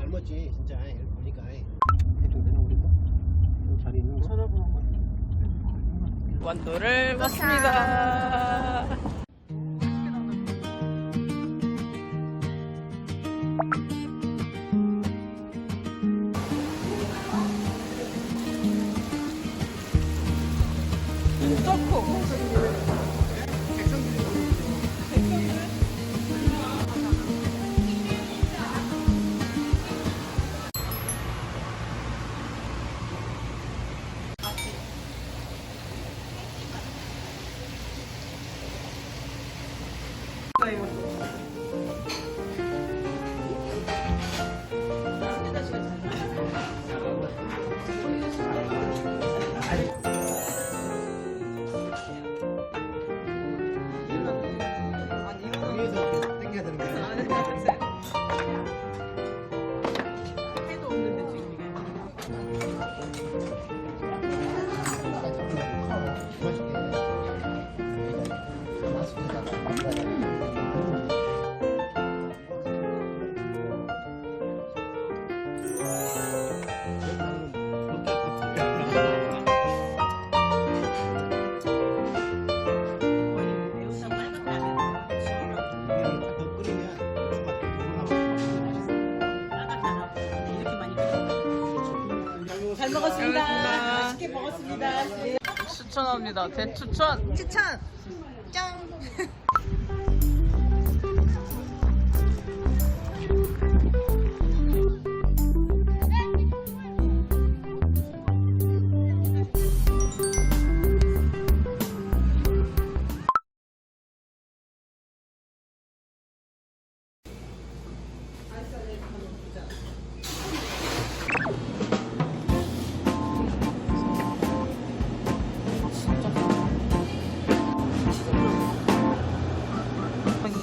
닮았지 진짜. 여기 보니까 대충 되나 우리가? 잘 있는 거? 전화번호 완도를 왔습니다. 진짜 커. 여기서 계속 당겨야 되는 거야. 해도 없는데 지금 이게. 잘 먹었습니다. 맛있게 먹었습니다. 추천합니다. 대추천. 추천. 짱.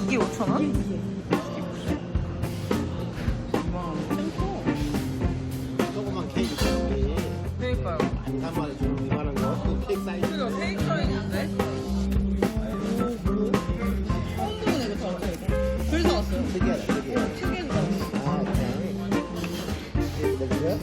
이게 5,000원? 조그만 케이크 있지. 그러니까요. 한 단만에 좀 이만한 거. 그 케이크 사이즈. 이거 케이크 사이즈인데? 줄 서왔어요. 특이하다, 특이하다. 특이한 거. 아, 그냥. 그래?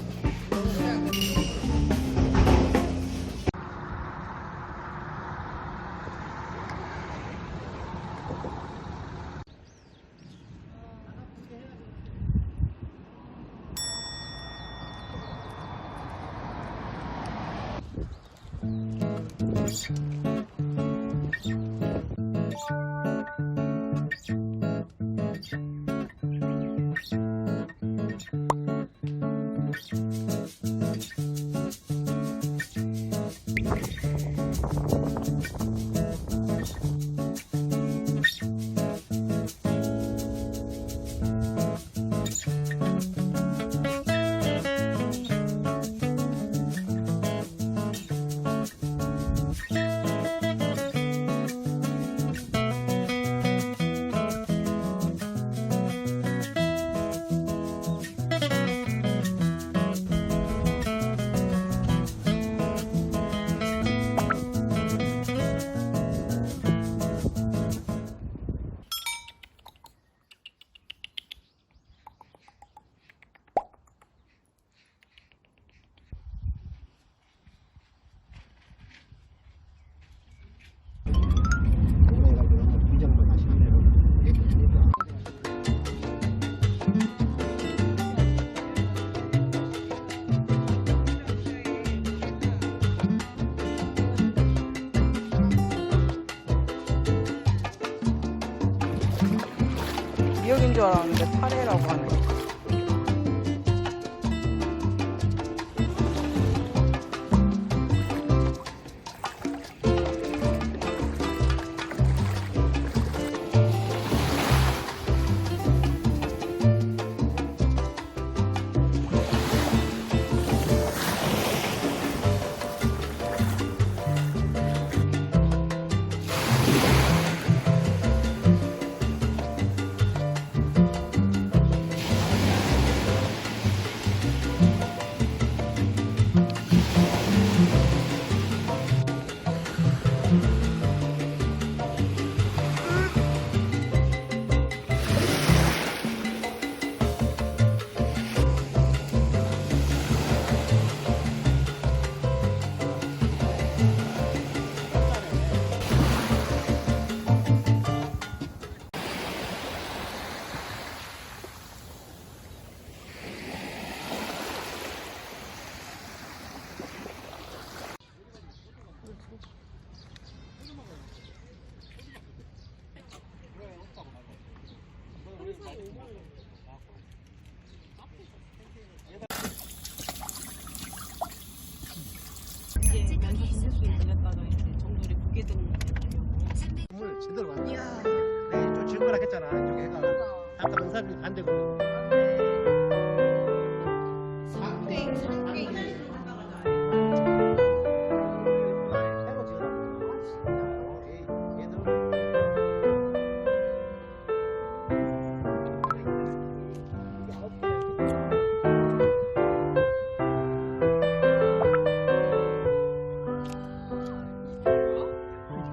미역인 줄 알았는데 파래라고 하네.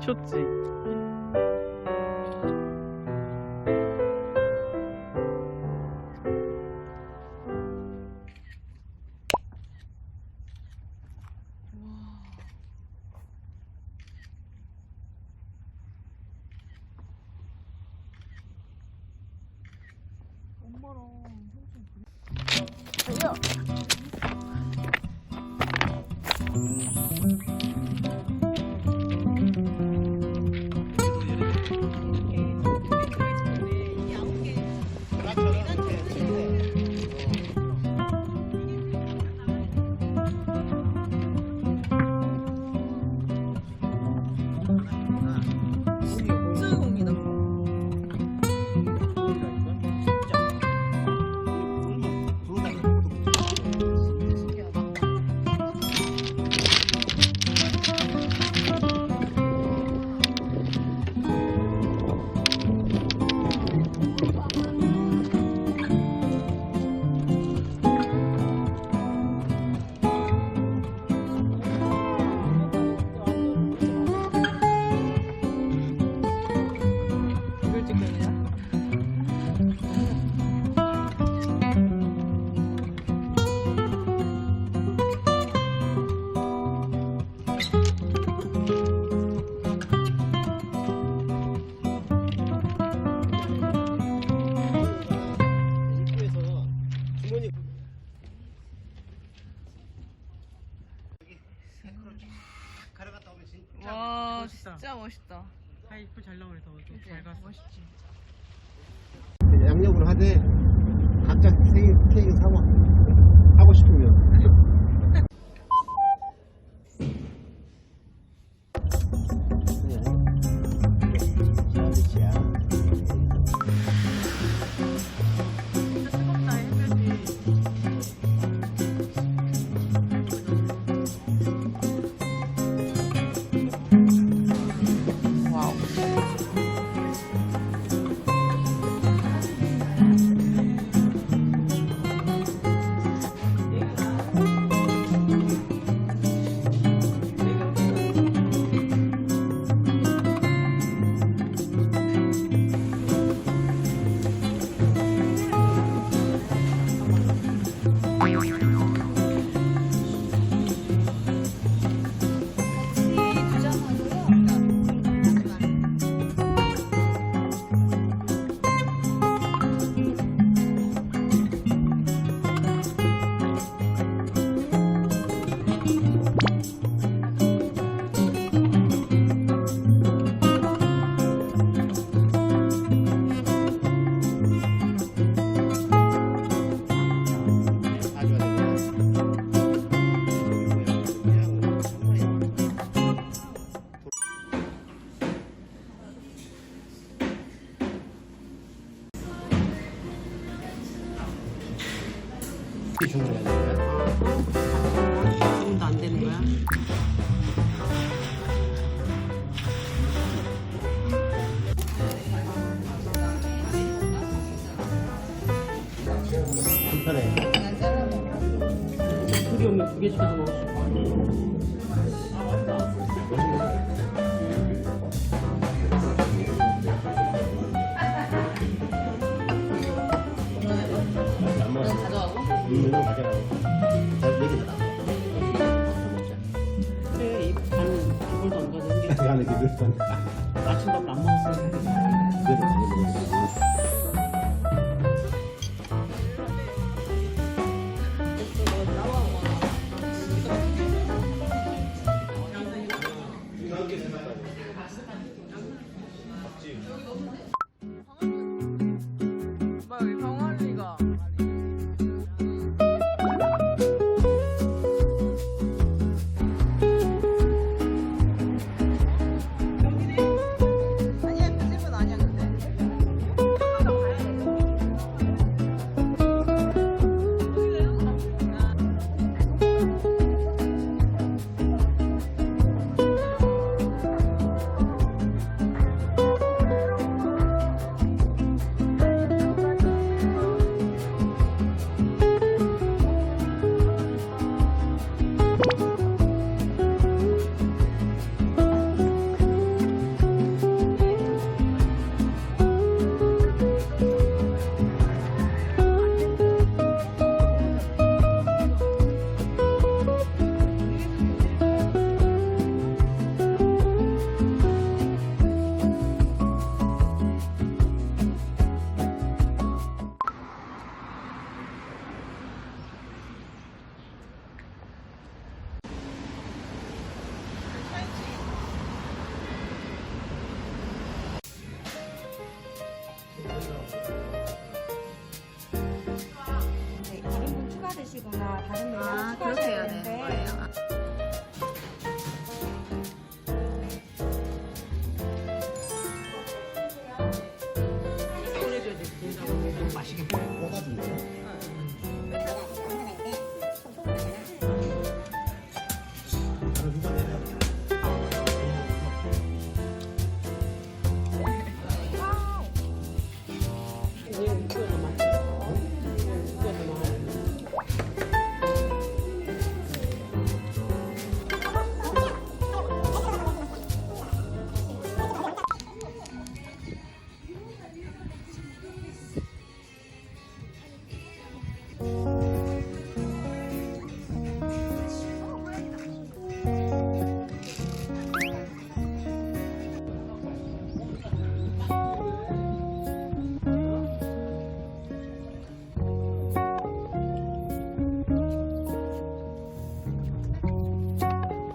미쳤지. 달려. 공이다. 이걸 찍겠냐? 입구에서 주머니 여기 생크로 쫙 가려갔다 오면 진짜 와, 멋있다. 진짜 멋있다. 다 이쁘 잘 나오네. 더잘 갔어. 멋있지. 양력으로 하되 각자 케이크 사고 하고 싶으면 뜨겁다 햇볕이. 와우. 주문을 하는 거야? 지금도 안 되는 거야? 불편해. 둘이 오면 두 개 시켜서 먹을 수 있어. 안 먹었어. 가져가고? 가져가고. 내게 다 나와. 그래, 반 기볼도 안 가는 게. 가는 게 그렇다. 아침밥 안 먹었어. 그래도 많이 먹었어. 오빠 여기 병아리가. 여기네. 드시거나 다른 메뉴를 아, 그렇게 해야 되는 되는데 거예요. 꺼내줘야 돼. 된다고. 맛있게 볶아주는 거. 바로 누가 내려? 이거 더 맛있어. 이거 더 맛있어.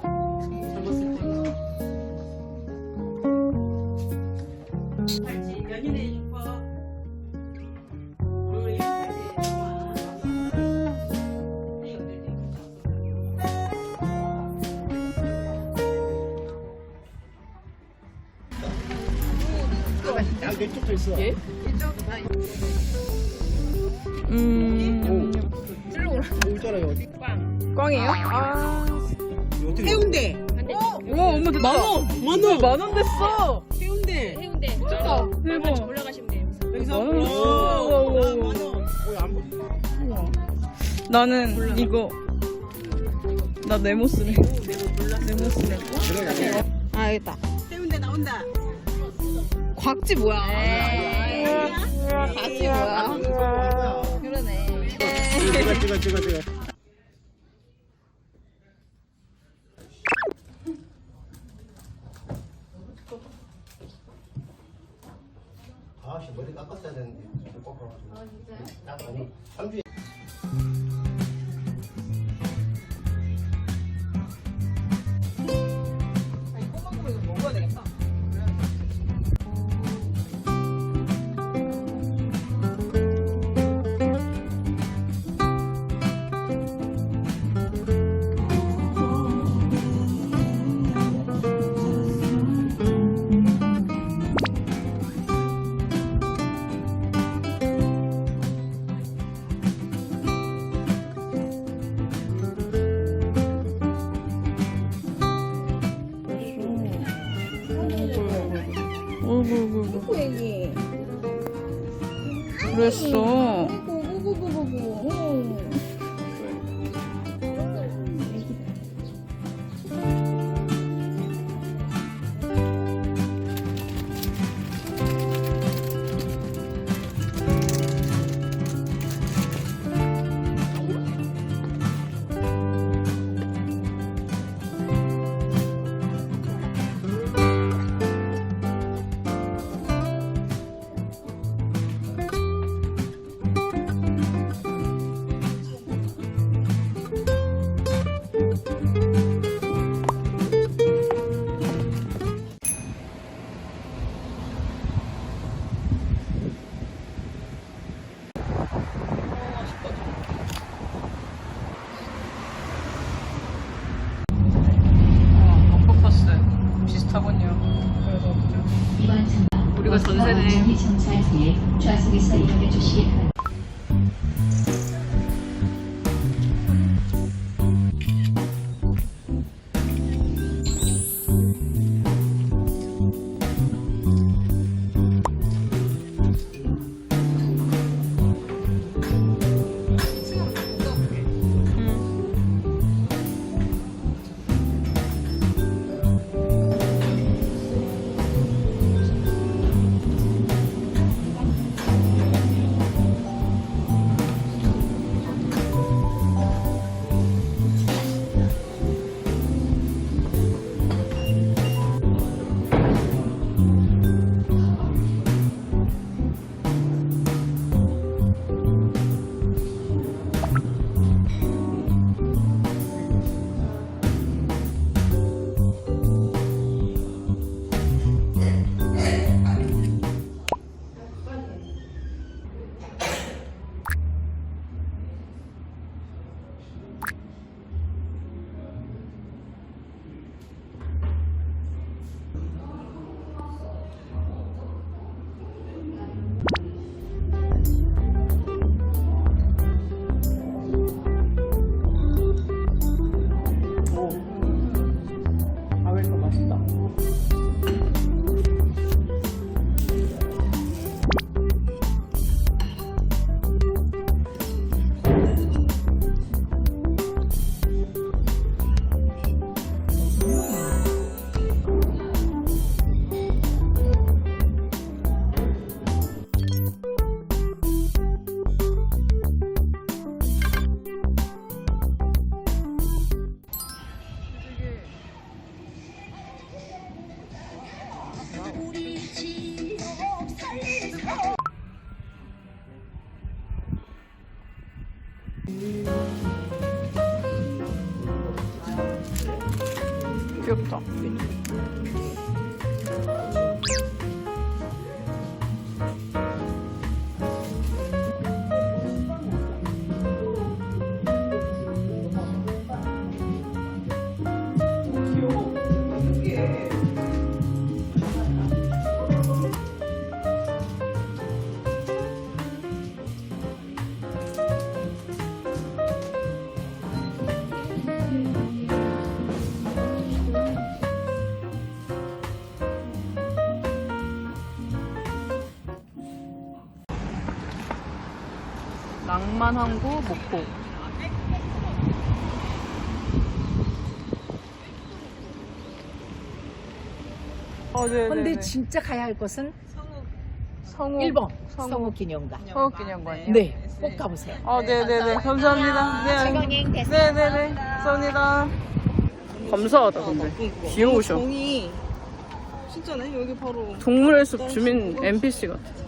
젊었을 때. 살지. 연인의 슈퍼. 오늘 이거 살지. 좋아. 아, 왼쪽도 있어. 예? 있잖아요. 어디? 꽝이에요? 아. 어떻게? 해운대. 와, 엄마 됐다. 만원 됐어. 해운대. 대박. 여기서. 오. 안 보여. 나는 이거. 나 네모 쓰래. 네모 쓰래. 아, 알겠다. 해운대 나온다. 곽지 뭐야? 곽지 뭐야? 그러네. 찍어. 아씨 머리 깎았어야 되는데 못 깎아가지고. 아 진짜요? 아니 3주에. 어이구. 얘기. 그랬어. 고고고고고고. 버퍼버스 비슷하군요. 우리가 전세네. 정차할 때 좌석에서 이용해 주시기 바랍니다. 귀엽다. 귀여워. 이게 낭만항구 목포. 네네네. 근데 진짜 가야 할 곳은 성우. 1번 성우. 성우기념관. 성우기념관이요? 네, 꼭 가보세요. 네네네. 감사합니다. 네. 최강행 됐습니다. 네네네. 감사합니다. 감사하다, 근데. 귀여우셔. 종이 진짜네 여기 바로. 동물의 숲 주민 NPC 같아.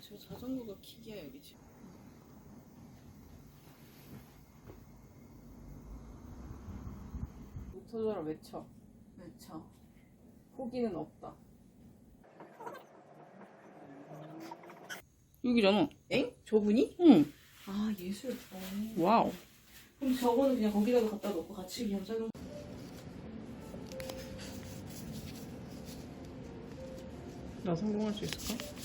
저 자전거가 킥이야 여기 지금. 목소리로 외쳐. 포기는 없다. 여기잖아. 엥? 저분이? 응. 아 예술. 와우. 그럼 저거는 그냥 거기다가 갖다 놓고 같이 그냥 작용. 나 성공할 수 있을까?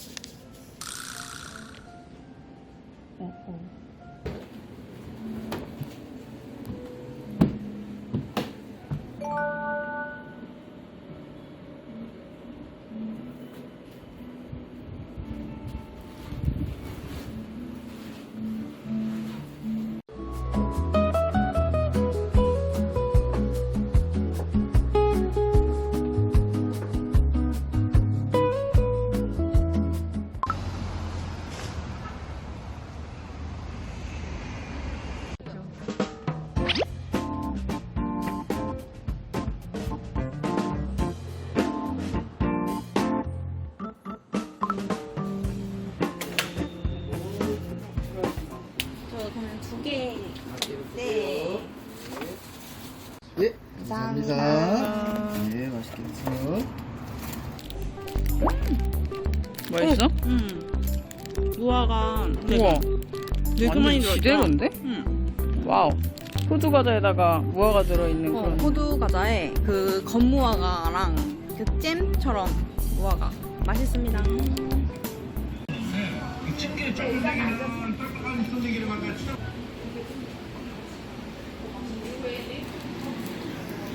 네, 감사합니다. 네, 맛있게 드세요. 맛있어? 무화과 우와. 되게 많이 들어있다. 지대로인데? 응. 와우. 호두 과자에다가 무화과 들어있는 그런. 호두 과자에 그 건무화과랑 그 잼처럼 무화과 맛있습니다.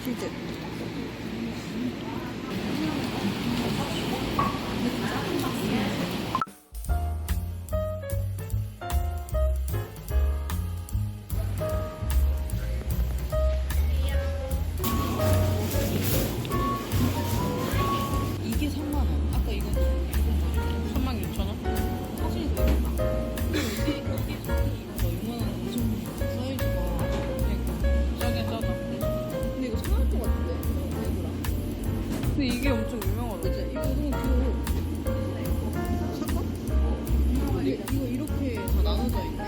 치즈. 이게 3만 원. 아까 이건 36,000원? 사진이 더 예쁘다. 엄청 유명하다. 이거 너무 귀여워. 살까? 이거 이렇게 다 나눠져 있네.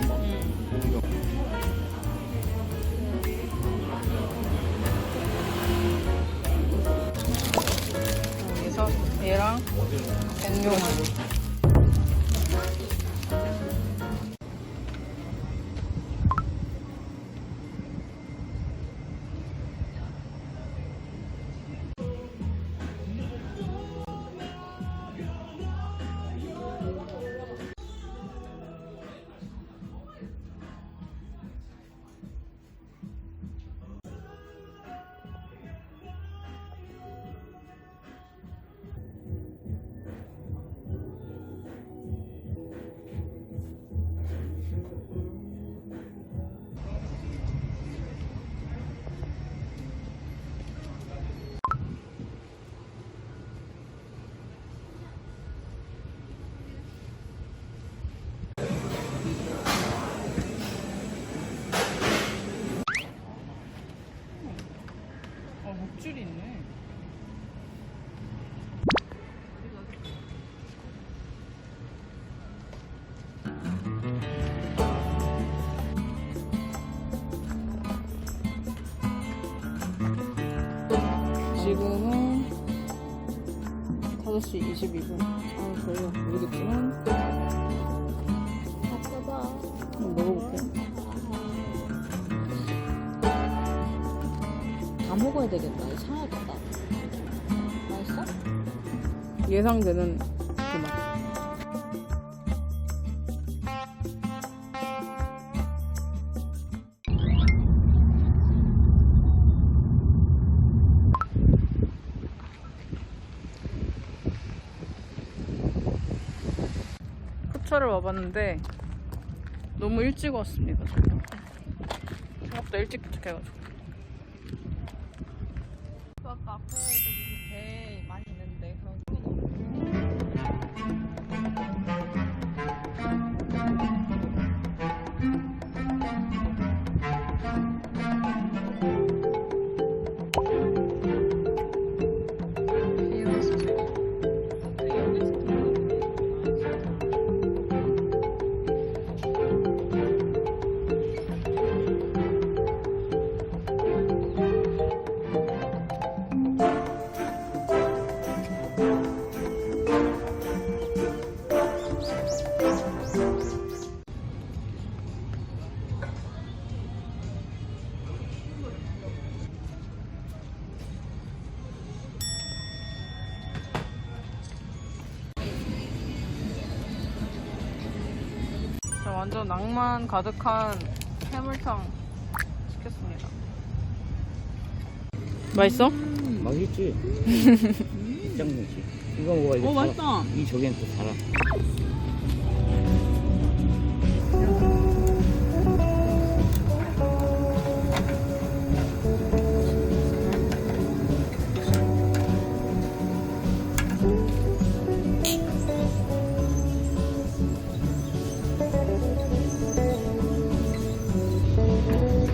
여기서 얘랑 공룡을. 목줄이 있네. 지금은 5시 22분. 아, 별로 모르겠지만. 한번 먹어볼게요. 다 먹어야 되겠다. 이거 상하겠다. 맛있어? 예상되는 그 맛. 포차를 와봤는데 너무 일찍 왔습니다. 생각보다 일찍 도착해가지고. 아까 앞에 저기 배 많이 있는데 그런 완전 낭만 가득한 해물탕 시켰습니다. 맛있어? 맛있지? 짱이지. 이거 먹어야지. 오, 맛있다. 이 저기는 또 달아.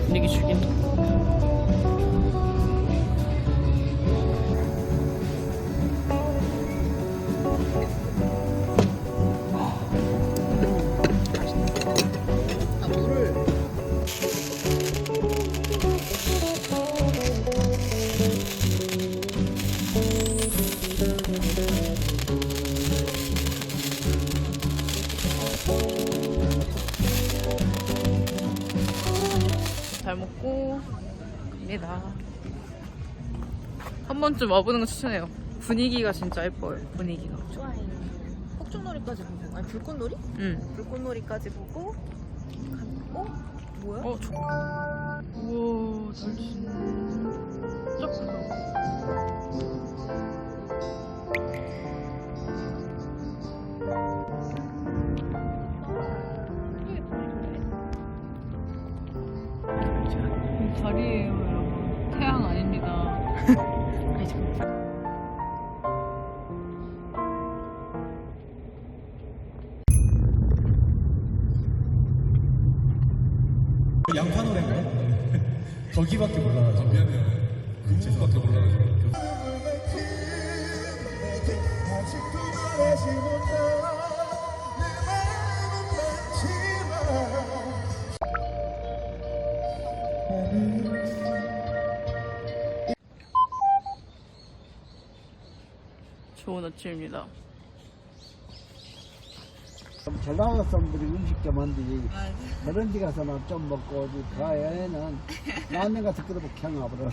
분위기 죽인다. 잘 먹고 갑니다. 한 번쯤 와보는 거 추천해요. 분위기가 진짜 예뻐요. 분위기가. 좋아해. 폭죽놀이까지 보고. 아니 불꽃놀이? 응. 불꽃놀이까지 보고. 뭐야? 어, 우와, 잘 진짜 크다. 달이에요, 여러분. 태양 아닙니다. 양파 노래인가요? 거기밖에 몰라가지고. 미안해요. 그거밖에 몰라가지고. 아직도 말하지 못한 내 마음은 많지만 좋은 아침입니다. 잘 나가는 사람들이 음식점 한데 그런 데 가서는 좀 먹고 어디 가야에는 나는 가서 그대로 그냥 와버려.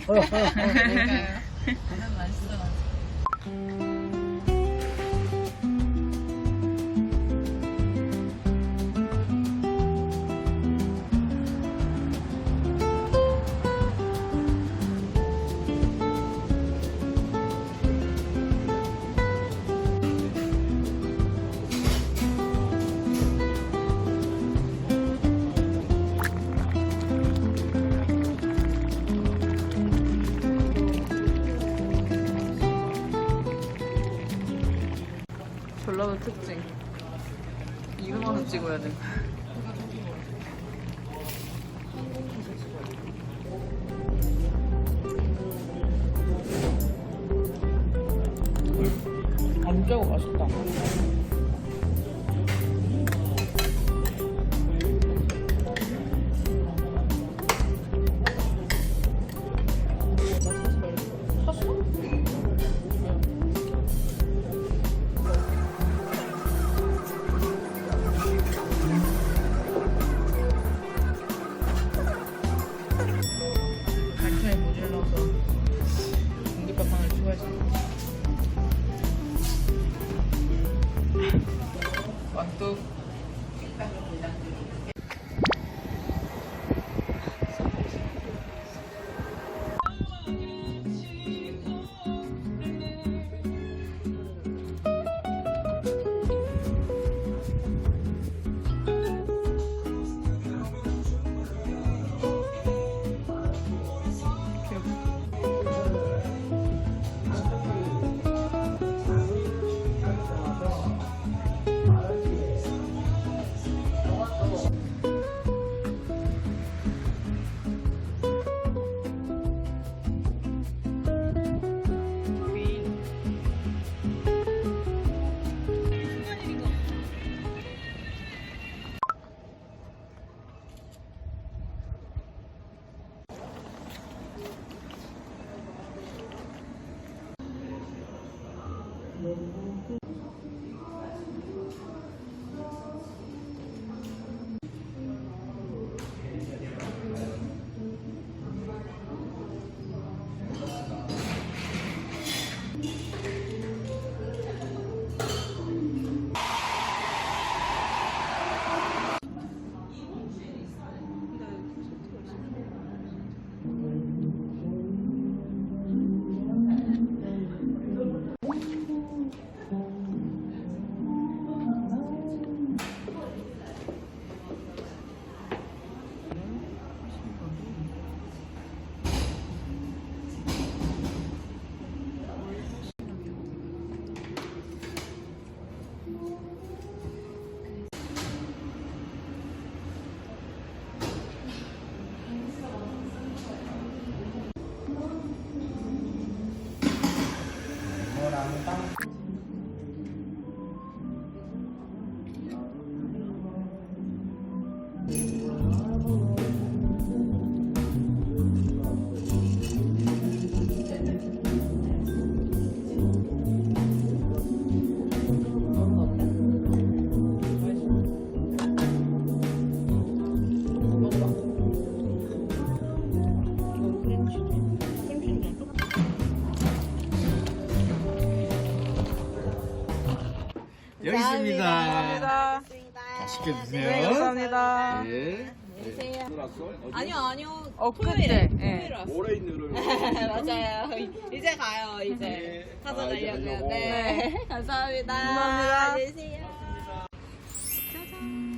전라도 특징. 이거 와서 찍어야 돼. 안 짜고 맛있다. 반찬이 모자라서 공깃밥 하나를 추가했어. 완뚝. 여기 있습니다. 감사합니다. 맛있게 드세요. 네, 감사합니다. 예. 아니요. 엊그제. 모레 있는 맞아요. 이제 가요. 이제 가서 가려고요. 네. 감사합니다. 감사합니다. 안녕히 계세요. 짜잔.